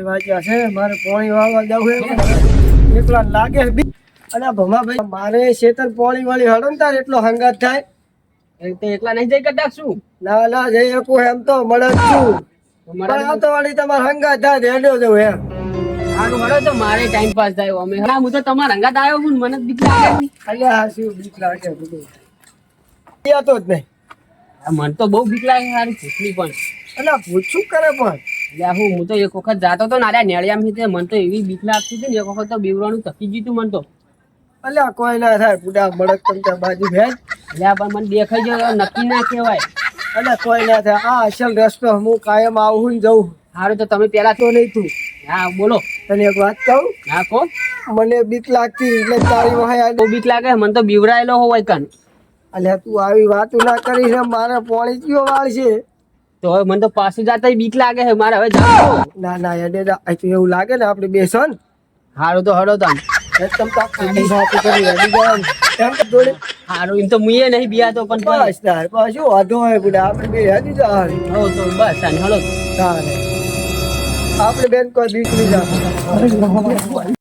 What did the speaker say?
વાગ્યા છે મારે પોણી વાળવા જવું એકલા લાગે અને ભમાભાઈ મારે શેતર પોણી વાળી હડો ને તાર એટલો હંગાત થાય એકલા નહીં જઈ કરતા શું? ના ના જઈ શકું એમ તો મળે જ છું પણ આવતો વાળી તમારે હંગાત થાય હેડ્યો જવું એમ સારું હળો તો મારે ટાઈમ પાસ થાય અમે હા હું તો તમારા હંગાત આવ્યો છું મને બીક લાગે નહીં. અલ્યા હા શું બીક લાગે બધું તો જ નહીં મને તો બહુ બીક લાગે સારી ભૂતની પણ અલ્યા પૂછું કરે પણ હું તો એક વખત જાતો તો નાર્યા નેળિયામાં મને તો એવી બીક લાગતી હતી ને એક વખત તો બીવરાનું તકી જીતું મને તો અલ્યા કોઈ ના થાય બુડા મળક તમતા બાજુ ભેજ એટલે પણ મને દેખાઈ ગયો નક્કી ના કહેવાય. અલ્યા કોઈ ના થાય આ અસલ રસ્તો હું કાયમ આવું ને જઉં સારું તો તમે પેલા તો નહીં તું હા બોલો. તને એક વાત કહું હા કહો. મને બીક લાગતી એટલે તારી વહાય બહુ બીક લાગે મને તો બીવરાયેલો હોય કન. અલ્યા તું આવી વાતો ના કરી છે મારે પોણી કયો વાળ છે તો હવે મને તો પાછું જાતા બીક લાગે છે મારે હવે જાઓ. ના ના એવું લાગે ને આપણે બેસો ને સારું તો હળો તમે એકદમ વાતો કરી રેડી જાય એમ તો જોડે સારું એમ તો મુએ નહીં બિયાતો પણ બસ તાર બસ શું વાંધો હોય બુડા આપણે બે હેડી જા હો તો બસ હળો. આપણે બેન કોઈ બીક નહીં જા